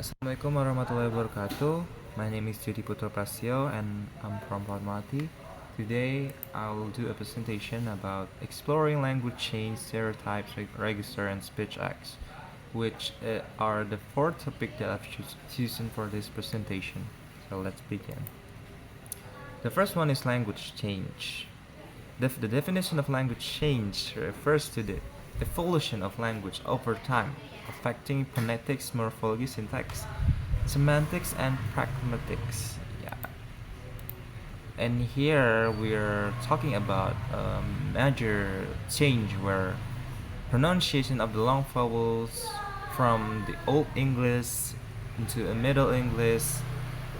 Assalamualaikum warahmatullahi wabarakatuh. My name is Jhody Putro Prastyo and I'm from Fatmawati. Today I will do a presentation about exploring language change, stereotypes, register, and speech acts, which are the four topics that I've chosen for this presentation. So let's begin. The first one is language change. The definition of language change refers to the evolution of language over time, affecting phonetics, morphology, syntax, semantics, and pragmatics. Yeah. And here we're talking about a major change where pronunciation of the long vowels from the Old English into a Middle English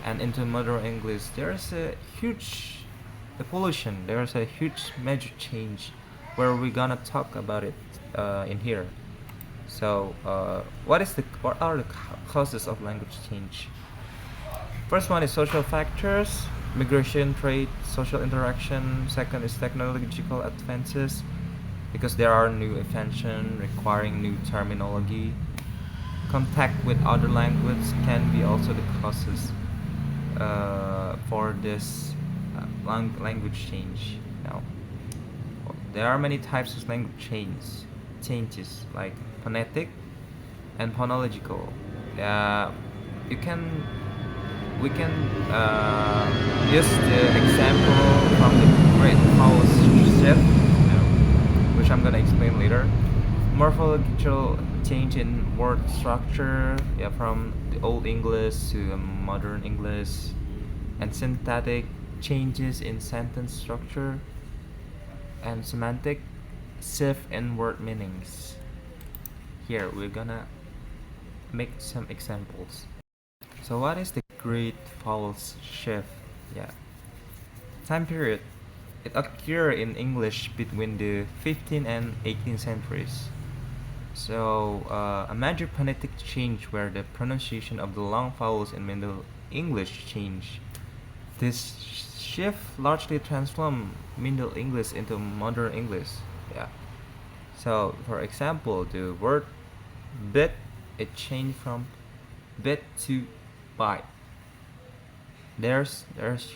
and into Modern English, there's a huge evolution. There's a huge major change where we're gonna talk about it in here. So, what are the causes of language change? First one is social factors, migration, trade, social interaction. Second is technological advances, because there are new inventions requiring new terminology. Contact with other languages can be also the causes for this language change. Now, there are many types of language changes like phonetic and phonological. Uh, you can we can use the example from the Great Vowel Shift, which I'm gonna explain later. Morphological change in word structure, yeah, from the Old English to Modern English, and syntactic changes in sentence structure, and semantic shift in word meanings. Here we're gonna make some examples. So what is the Great Vowel Shift? Yeah, time period. It occurred in English between the 15th and 18th centuries. So, a major phonetic change where the pronunciation of the long vowels in Middle English changed. This shift largely transformed Middle English into Modern English. Yeah. So, for example, the word bit, it changed from bit to byte. There's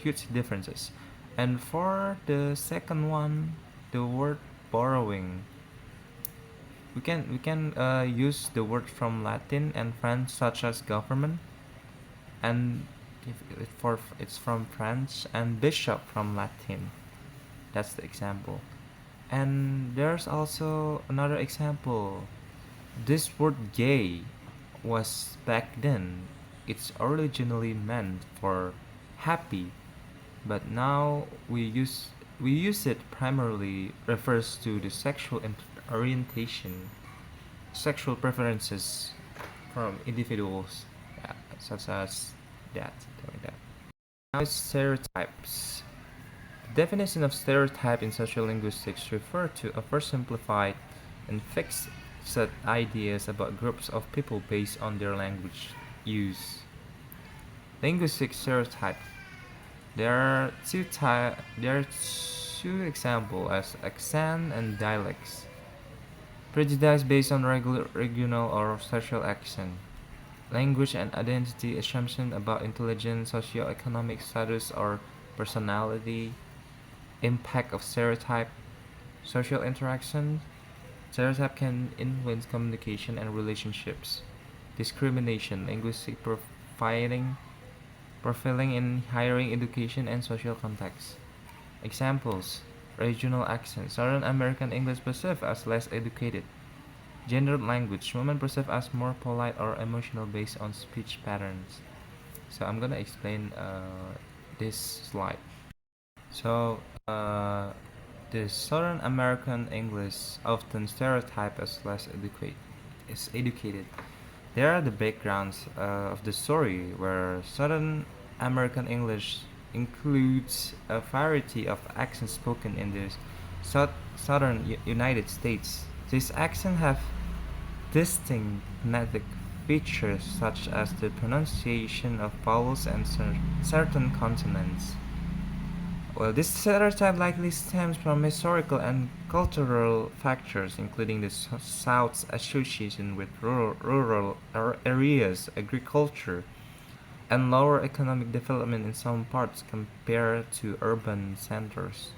huge differences. And for the second one, the word borrowing, we can use the word from Latin and French such as government, and it's from French, and bishop from Latin. That's the example. And there's also another example. This word gay was back then. It's originally meant for happy, but now we use it primarily refers to the sexual orientation, sexual preferences from individuals, such as that, like that. Now it's stereotypes. The definition of stereotype in sociolinguistics refer to oversimplified and fixed set ideas about groups of people based on their language use. Linguistic stereotype. There are two examples as accent and dialects. Prejudice based on regional or social accent. Language and identity assumption about intelligence, socioeconomic status, or personality. Impact of stereotype. Social interaction. Stereotype can influence communication and relationships. Discrimination, linguistic profiling in hiring, education, and social context. Examples: regional accent. Southern American English perceived as less educated. Gendered language. Women perceived as more polite or emotional based on speech patterns. So I'm gonna explain this slide. So the Southern American English often stereotyped as less educated. There are the backgrounds of the story where Southern American English includes a variety of accents spoken in the southern United States. These accents have distinct phonetic features such as the pronunciation of vowels and certain consonants. Well, this stereotype likely stems from historical and cultural factors, including the South's association with rural areas, agriculture, and lower economic development in some parts compared to urban centers.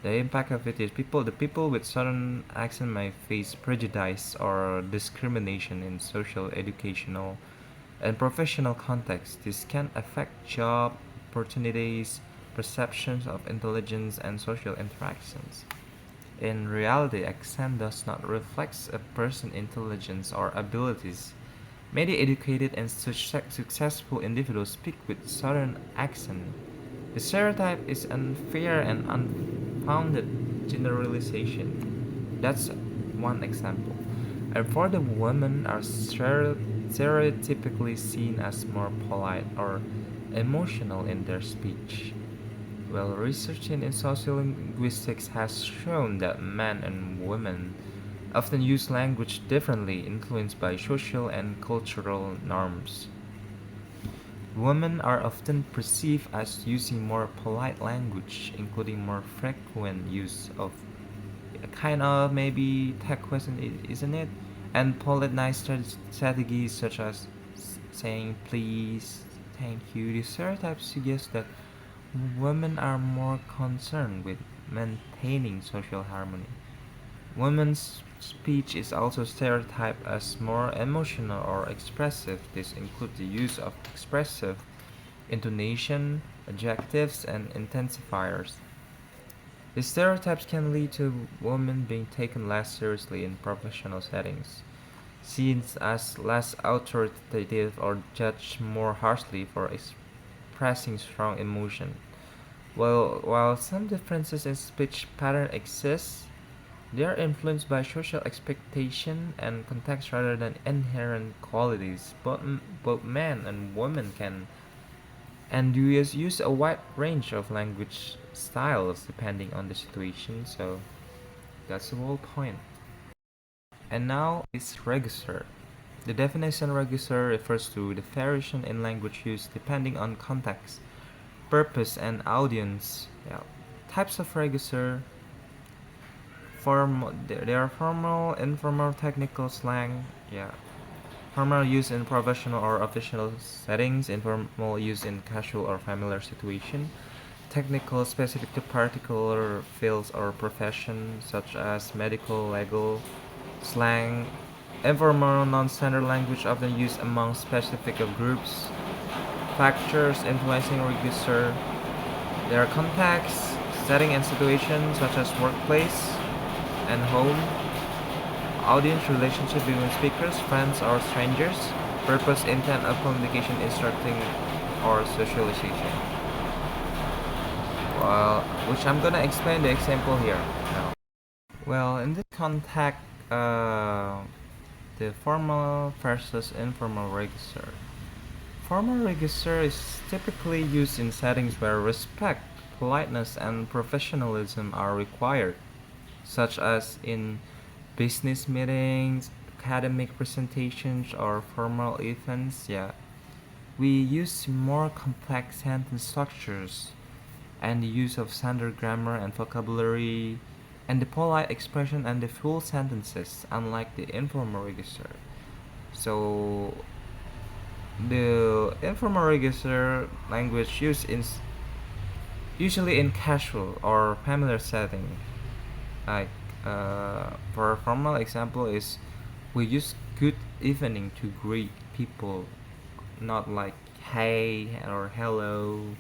The impact of it is the people with southern accent may face prejudice or discrimination in social, educational, and professional contexts. This can affect job opportunities, perceptions of intelligence, and social interactions. In reality, accent does not reflect a person's intelligence or abilities. Many educated and successful individuals speak with southern accent. The stereotype is unfair and unfounded generalization. That's one example. And for the women are stereotypically seen as more polite or emotional in their speech. Well, research in sociolinguistics has shown that men and women often use language differently, influenced by social and cultural norms. Women are often perceived as using more polite language, including more frequent use of a kind of maybe tech question, isn't it? And polite nice strategies such as saying please, thank you. These stereotypes suggest that women are more concerned with maintaining social harmony. Women's speech is also stereotyped as more emotional or expressive. This includes the use of expressive intonation, adjectives, and intensifiers. These stereotypes can lead to women being taken less seriously in professional settings, seen as less authoritative or judged more harshly for expressing strong emotion. While some differences in speech pattern exist, they are influenced by social expectation and context rather than inherent qualities. Both men and women can and use a wide range of language styles depending on the situation, so that's the whole point. And now is register. The definition register refers to the variation in language use depending on context, purpose, and audience. Yeah. Types of register. There are formal, informal, technical slang. Yeah. Formal use in professional or official settings, informal use in casual or familiar situation, technical specific to particular fields or profession such as medical, legal, slang, informal non-standard language often used among specific groups, factors influencing register. There are contexts, setting and situations such as workplace and home, audience relationship between speakers, friends or strangers, purpose, intent of communication, instructing or socialization. Well, which I'm gonna explain the example here now. Well, in this context, the formal versus informal register. Formal register is typically used in settings where respect, politeness, and professionalism are required, such as in business meetings, academic presentations, or formal events. Yeah, we use more complex sentence structures and the use of standard grammar and vocabulary and the polite expression and the full sentences, unlike the informal register. So the informal register language used in usually in casual or familiar setting. Like for a formal example is we use good evening to greet people, not like hey or hello.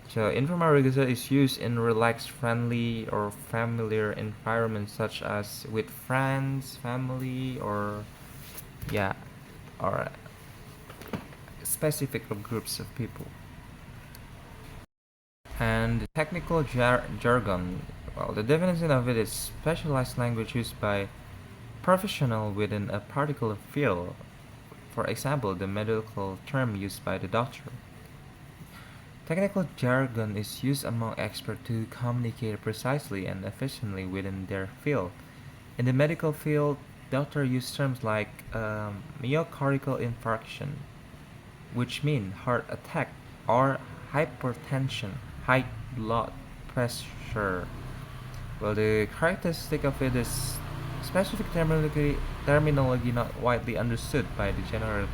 So informal register is used in relaxed, friendly, or familiar environments such as with friends, family, or yeah, or specific groups of people. And the technical jargon. Well, the definition of it is specialized language used by professional within a particular field. For example, the medical term used by the doctor. Technical jargon is used among experts to communicate precisely and efficiently within their field. In the medical field, doctors use terms like myocardial infarction, which mean heart attack, or hypertension, high blood pressure. Well, the characteristic of it is specific terminology not widely understood by the general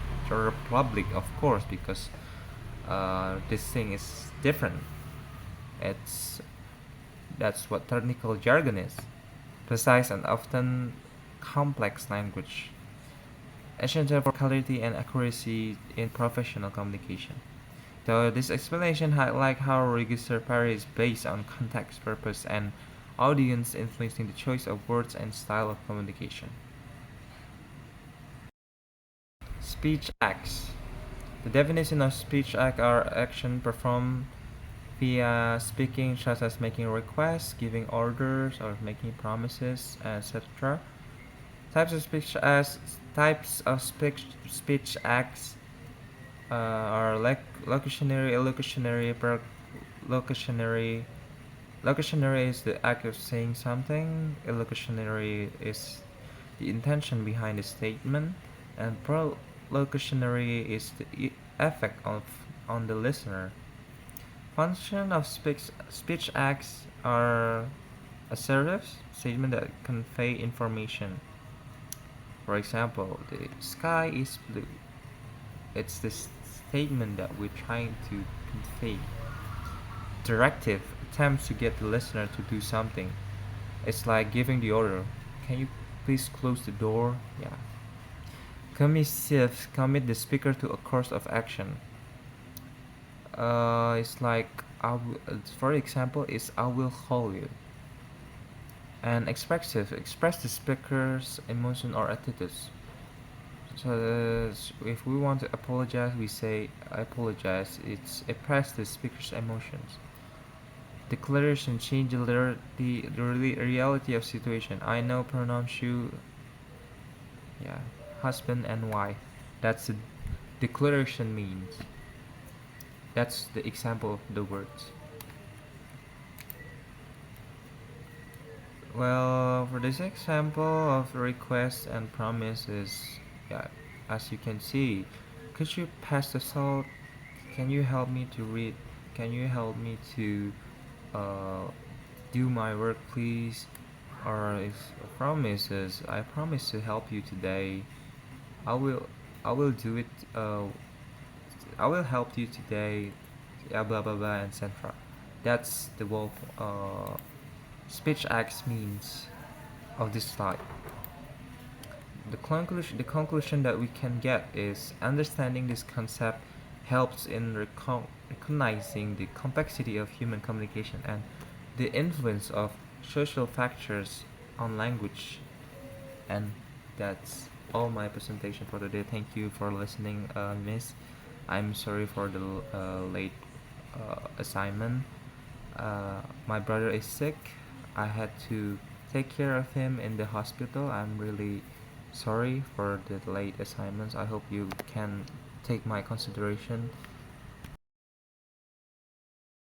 public, of course, because this thing is different. It's That's what technical jargon is. Precise and often complex language, essential for clarity and accuracy in professional communication. So this explanation highlights how register varies based on context, purpose, and audience, influencing the choice of words and style of communication. Speech acts. The definition of speech act are action performed via speaking, such as making requests, giving orders, or making promises, etc. Types of speech acts are locutionary, illocutionary, locutionary. Locutionary is the act of saying something. Illocutionary is the intention behind the statement, and prolocutionary is the effect on the listener. Function of speech acts are assertive statements that convey information. For example, the sky is blue. It's the statement that we're trying to convey. Directive attempts to get the listener to do something. It's like giving the order. Can you please close the door? Yeah. Commissive commit the speaker to a course of action. It's like for example, is I will call you. And expressive express the speaker's emotion or attitudes. So if we want to apologize, we say I apologize. It's express the speaker's emotions. Declaration change the reality of situation. I now pronounce you, yeah, husband and wife. That's the declaration means. That's the example of the words. Well, for this example of request and promises, yeah, as you can see, could you pass the salt? Can you help me to read? Can you help me to uh, do my work, please? Or if promises, I promise to help you today. I will, I will do it. I will help you today. Yeah, blah blah blah, etc. That's the wolf. Speech acts means of this type. The conclusion that we can get is understanding this concept helps in recognizing the complexity of human communication and the influence of social factors on language. And that's all my presentation for today. Thank you for listening, Miss. I'm sorry for the late assignment. My brother is sick. I had to take care of him in the hospital. I'm really sorry for the late assignments. I hope you can take my consideration